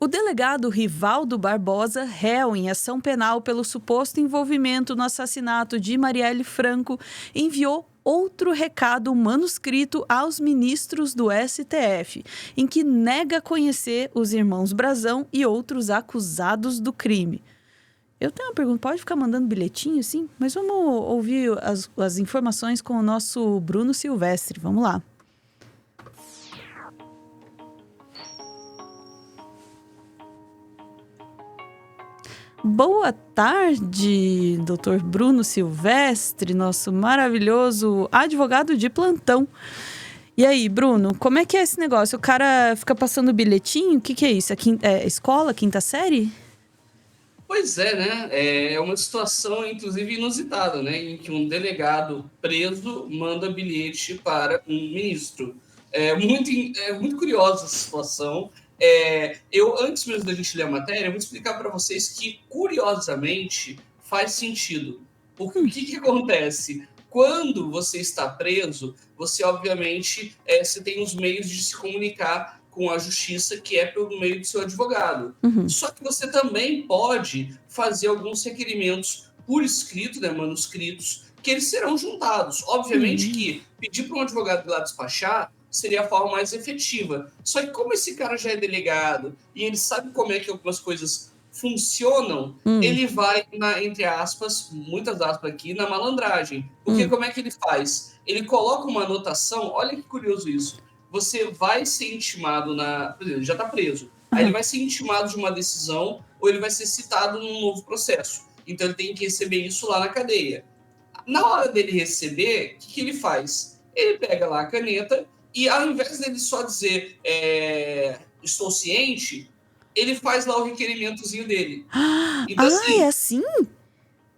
O delegado Rivaldo Barbosa, réu em ação penal pelo suposto envolvimento no assassinato de Marielle Franco, enviou outro recado manuscrito aos ministros do STF, em que nega conhecer os irmãos Brazão e outros acusados do crime. Eu tenho uma pergunta, pode ficar mandando bilhetinho, sim? Mas vamos ouvir as informações com o nosso Bruno Silvestre. Vamos lá. Boa tarde, doutor Bruno Silvestre, nosso maravilhoso advogado de plantão. E aí, Bruno, como é que é esse negócio? O cara fica passando bilhetinho? O que é isso? É escola, quinta série? Pois é, né? É uma situação, inclusive, inusitada, né? Em que um delegado preso manda bilhete para um ministro. É muito curiosa essa situação. Antes mesmo da gente ler a matéria, eu vou explicar para vocês que, curiosamente, faz sentido. Porque o que acontece? Quando você está preso, você, obviamente, você tem os meios de se comunicar com a justiça, que é pelo meio do seu advogado. Só que você também pode fazer alguns requerimentos por escrito, né, manuscritos, que eles serão juntados. Obviamente que pedir para um advogado ir lá despachar seria a forma mais efetiva. Só que como esse cara já é delegado e ele sabe como é que algumas coisas funcionam, ele vai, entre aspas, muitas aspas aqui, na malandragem. Porque como é que ele faz? Ele coloca uma anotação, olha que curioso isso. Você vai ser intimado por exemplo, ele já está preso. Aí ele vai ser intimado de uma decisão ou ele vai ser citado num novo processo. Então ele tem que receber isso lá na cadeia. Na hora dele receber, o que ele faz? Ele pega lá a caneta e, ao invés dele só dizer estou ciente, ele faz lá o requerimentozinho dele. Então, assim, é assim?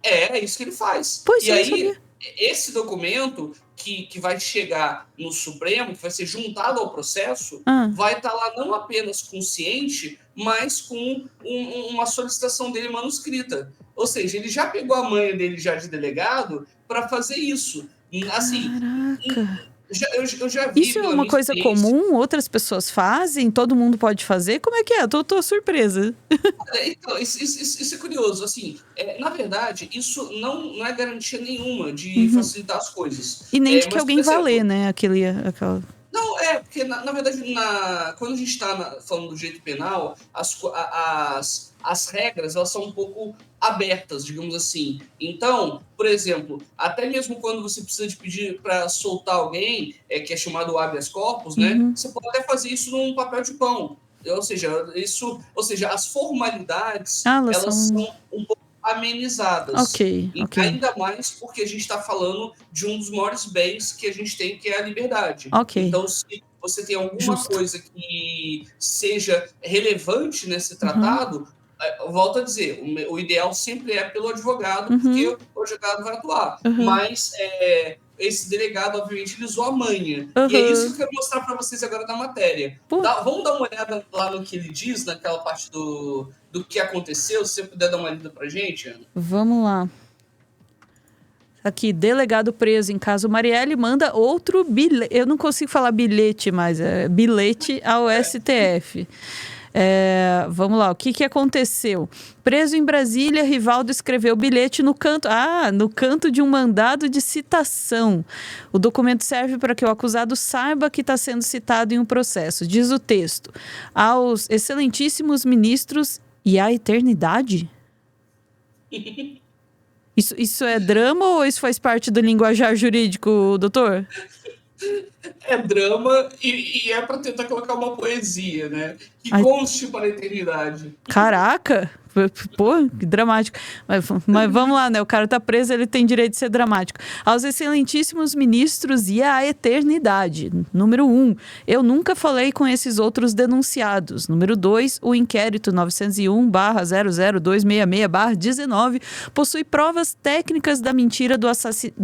é isso que ele faz. Pois E eu não aí, sabia. esse documento que vai chegar no Supremo, que vai ser juntado ao processo, vai estar lá não apenas consciente, mas com uma solicitação dele manuscrita. Ou seja, ele já pegou a manha dele já de delegado para fazer isso. Assim, Caraca. eu já vi Isso é pela uma minha coisa experiência. comum? Outras pessoas fazem? Todo mundo pode fazer? Como é que é? Tô surpresa. Então, isso é curioso. Assim, na verdade, isso não é garantia nenhuma de facilitar as coisas. E nem de que Mas, por alguém vá ler, exemplo, né? Aquela... não, porque na verdade, quando a gente está falando do direito penal, as regras elas são um pouco abertas, digamos assim. Então, por exemplo, até mesmo quando você precisa de pedir para soltar alguém, que é chamado habeas corpus, né? Você pode até fazer isso num papel de pão. Ou seja, as formalidades elas elas são... são um pouco amenizadas. Ok. E ainda mais porque a gente está falando de um dos maiores bens que a gente tem, que é a liberdade. Ok. Então, se você tem alguma Justo. coisa que seja relevante nesse tratado, eu volto a dizer, o ideal sempre é pelo advogado, porque o advogado vai atuar. Mas esse delegado, obviamente, ele usou a manha. E é isso que eu quero mostrar para vocês agora na matéria. Vamos dar uma olhada lá no que ele diz, naquela parte do que aconteceu, se você puder dar uma lida pra gente, Ana. Vamos lá. Aqui, delegado preso em caso Marielle manda outro bilhete. Eu não consigo falar bilhete, mas é bilhete ao STF. Vamos lá, o que aconteceu? Preso em Brasília, Rivaldo escreveu bilhete no canto de um mandado de citação. O documento serve para que o acusado saiba que está sendo citado em um processo. Diz o texto: aos excelentíssimos ministros e à eternidade? Isso é drama ou isso faz parte do linguajar jurídico, doutor? É drama e é para tentar colocar uma poesia, né? Que Ai, conste para a eternidade. caraca! Pô, que dramático. Mas vamos lá, né? O cara tá preso, ele tem direito de ser dramático. Aos excelentíssimos ministros e à eternidade. Número 1, eu nunca falei com esses outros denunciados. Número 2, o inquérito 901/00266/19 possui provas técnicas da mentira do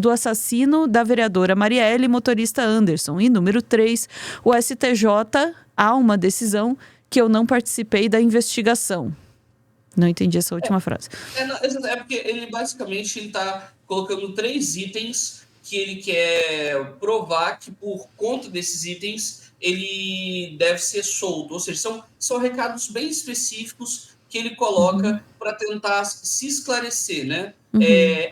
assassino da vereadora Marielle e motorista Anderson. E número 3, o STJ há uma decisão que eu não participei da investigação. Não entendi essa última frase. Porque ele basicamente está colocando 3 itens que ele quer provar que, por conta desses itens, ele deve ser solto. Ou seja, são recados bem específicos que ele coloca para tentar se esclarecer, né?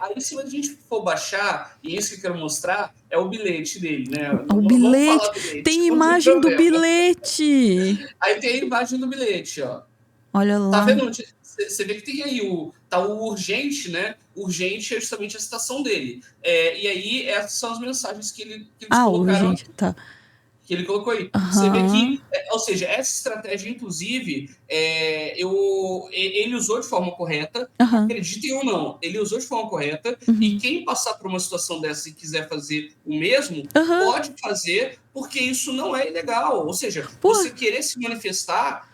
Aí, se a gente for baixar, e isso que eu quero mostrar, é o bilhete dele, né? O Vamos bilhete, falar bilhete, tem imagem do bilhete. Aí tem a imagem do bilhete, ó. Olha lá. Tá vendo? Você vê que tem aí o urgente, né? Urgente é justamente a citação dele. E aí, essas são as mensagens que eles colocaram. Urgente, tá. Que ele colocou aí. Você vê que, ou seja, essa estratégia, inclusive, ele usou de forma correta, acreditem ou não, ele usou de forma correta, e quem passar por uma situação dessa e quiser fazer o mesmo, pode fazer, porque isso não é ilegal. Ou seja, você querer se manifestar,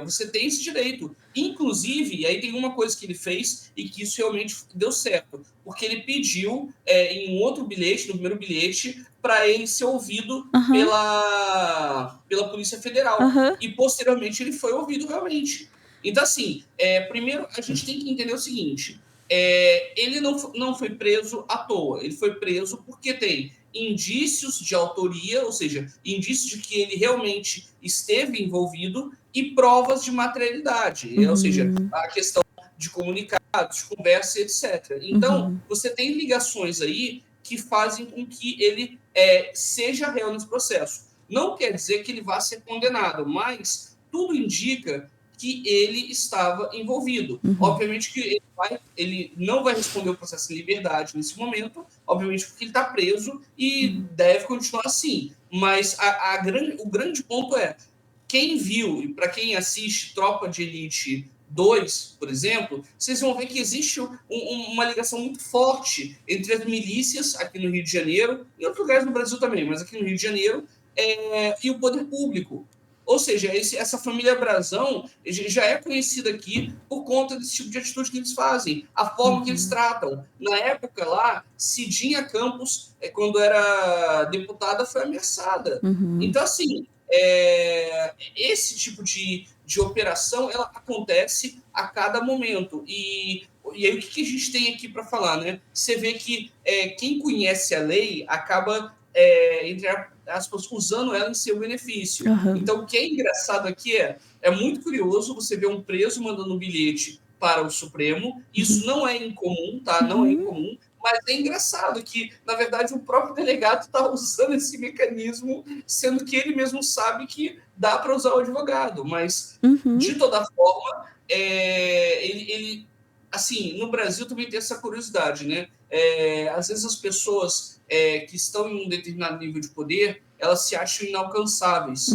você tem esse direito. Inclusive, aí tem uma coisa que ele fez e que isso realmente deu certo, porque ele pediu em um outro bilhete, no primeiro bilhete, para ele ser ouvido pela Polícia Federal. E, posteriormente, ele foi ouvido realmente. Então, assim, primeiro, a gente tem que entender o seguinte, ele não foi preso à toa, ele foi preso porque tem indícios de autoria, ou seja, indícios de que ele realmente esteve envolvido e provas de materialidade, ou seja, a questão de comunicados, de conversa, etc. Então, você tem ligações aí que fazem com que ele seja réu nesse processo. Não quer dizer que ele vá ser condenado, mas tudo indica que ele estava envolvido. Obviamente que ele não vai responder o processo em liberdade nesse momento, obviamente porque ele está preso e deve continuar assim. Mas o grande ponto é, quem viu, e para quem assiste Tropa de Elite 2, por exemplo, vocês vão ver que existe uma ligação muito forte entre as milícias aqui no Rio de Janeiro, em outros lugares no Brasil também, mas aqui no Rio de Janeiro, e o poder público. Ou seja, essa família Brazão já é conhecida aqui por conta desse tipo de atitude que eles fazem, a forma que eles tratam. Na época lá, Cidinha Campos, quando era deputada, foi ameaçada. Então, assim, esse tipo de operação, ela acontece a cada momento. E aí, o que a gente tem aqui para falar, né? Você vê que quem conhece a lei acaba, entre aspas, usando ela em seu benefício. Então, o que é engraçado aqui é muito curioso você ver um preso mandando um bilhete para o Supremo. Isso não é incomum, tá? Não é incomum. Mas é engraçado que, na verdade, o próprio delegado está usando esse mecanismo, sendo que ele mesmo sabe que dá para usar o advogado. Mas, de toda forma, ele assim, no Brasil também tem essa curiosidade, né? Às vezes as pessoas que estão em um determinado nível de poder, elas se acham inalcançáveis.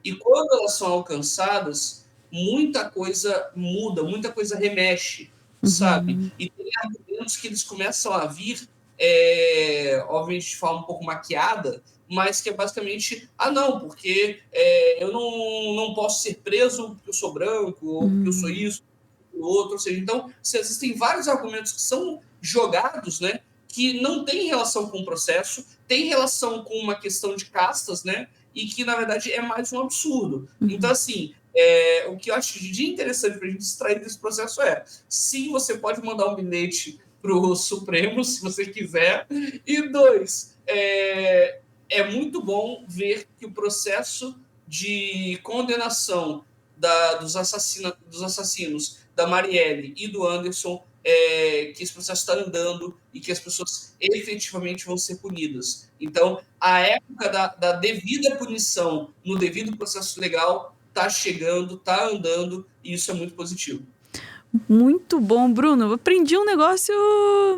E quando elas são alcançadas, muita coisa muda, muita coisa remexe, sabe? E tem argumentos que eles começam a vir, obviamente de forma um pouco maquiada, mas que é basicamente, não, porque eu não posso ser preso porque eu sou branco, ou porque eu sou isso, o outro, ou seja, então existem vários argumentos que são jogados, né, que não tem relação com o processo, tem relação com uma questão de castas, né, e que na verdade é mais um absurdo. Então, assim, o que eu acho de interessante para a gente extrair desse processo sim, você pode mandar um bilhete para o Supremo, se você quiser, e 2, é muito bom ver que o processo de condenação dos assassinos da Marielle e do Anderson, que esse processo está andando e que as pessoas efetivamente vão ser punidas. Então, a época da devida punição no devido processo legal está chegando, está andando, e isso é muito positivo. Muito bom, Bruno. Eu aprendi um negócio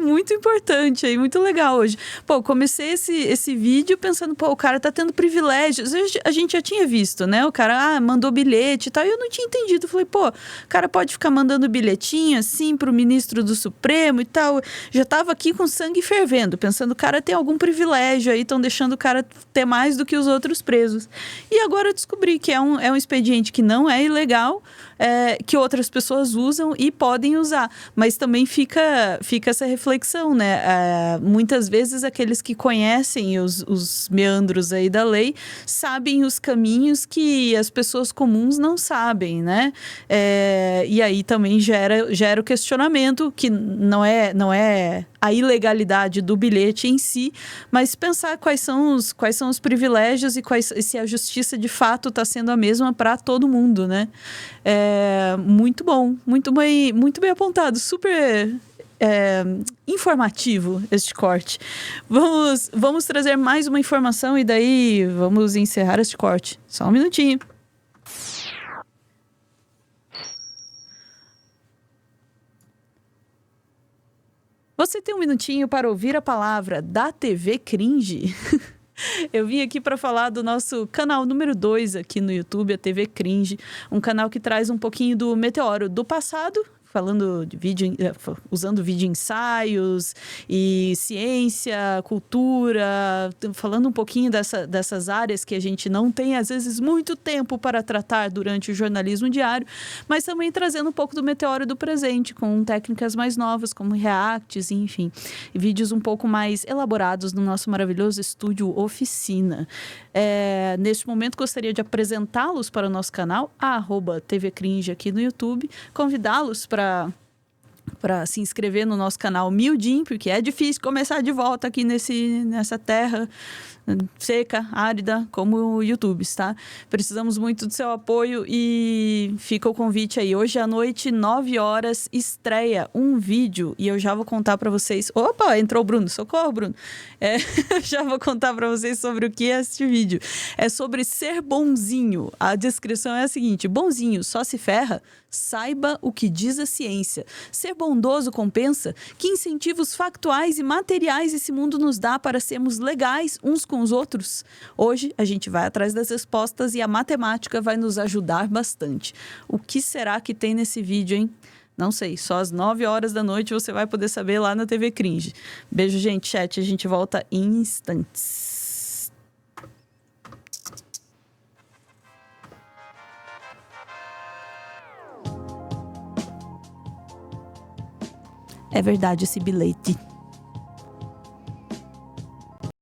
muito importante aí, muito legal hoje. Pô, comecei esse vídeo pensando, o cara tá tendo privilégios. A gente já tinha visto, né? O cara mandou bilhete e tal, e eu não tinha entendido. Eu falei, o cara pode ficar mandando bilhetinho assim pro ministro do Supremo e tal. Já tava aqui com sangue fervendo, pensando, o cara tem algum privilégio aí, estão deixando o cara ter mais do que os outros presos. E agora eu descobri que é um expediente que não é ilegal, que outras pessoas usam e podem usar. Mas também fica essa reflexão, né? Muitas vezes aqueles que conhecem os meandros aí da lei sabem os caminhos que as pessoas comuns não sabem, né? E aí também gera o questionamento, que não é a ilegalidade do bilhete em si, mas pensar quais são os privilégios e se a justiça de fato está sendo a mesma para todo mundo, né? Muito bom, muito bem apontado, super informativo este corte. Vamos trazer mais uma informação e daí vamos encerrar este corte. Só um minutinho. Você tem um minutinho para ouvir a palavra da TV Cringe? Eu vim aqui para falar do nosso canal número 2 aqui no YouTube, a TV Cringe. Um canal que traz um pouquinho do meteoro do passado, falando de usando vídeo ensaios e ciência, cultura, falando um pouquinho dessas áreas que a gente não tem, às vezes, muito tempo para tratar durante o jornalismo diário, mas também trazendo um pouco do meteoro do presente, com técnicas mais novas, como reacts, enfim, e vídeos um pouco mais elaborados no nosso maravilhoso estúdio Oficina. Neste momento, gostaria de apresentá-los para o nosso canal, a @TV Cringe aqui no YouTube, convidá-los para se inscrever no nosso canal miudinho, porque é difícil começar de volta aqui nessa terra seca, árida, como o YouTube, tá? Precisamos muito do seu apoio e fica o convite aí. Hoje à noite, 9 horas, estreia um vídeo e eu já vou contar para vocês... Opa, entrou o Bruno. Socorro, Bruno. Já vou contar para vocês sobre o que é este vídeo. É sobre ser bonzinho. A descrição é a seguinte: bonzinho só se ferra? Saiba o que diz a ciência. Ser bondoso compensa? Que incentivos factuais e materiais esse mundo nos dá para sermos legais uns com os outros? Hoje a gente vai atrás das respostas e a matemática vai nos ajudar bastante. O que será que tem nesse vídeo, hein? Não sei, só às 9 horas da noite você vai poder saber lá na TV Cringe. Beijo, gente, chat, a gente volta em instantes. É verdade esse bilhete.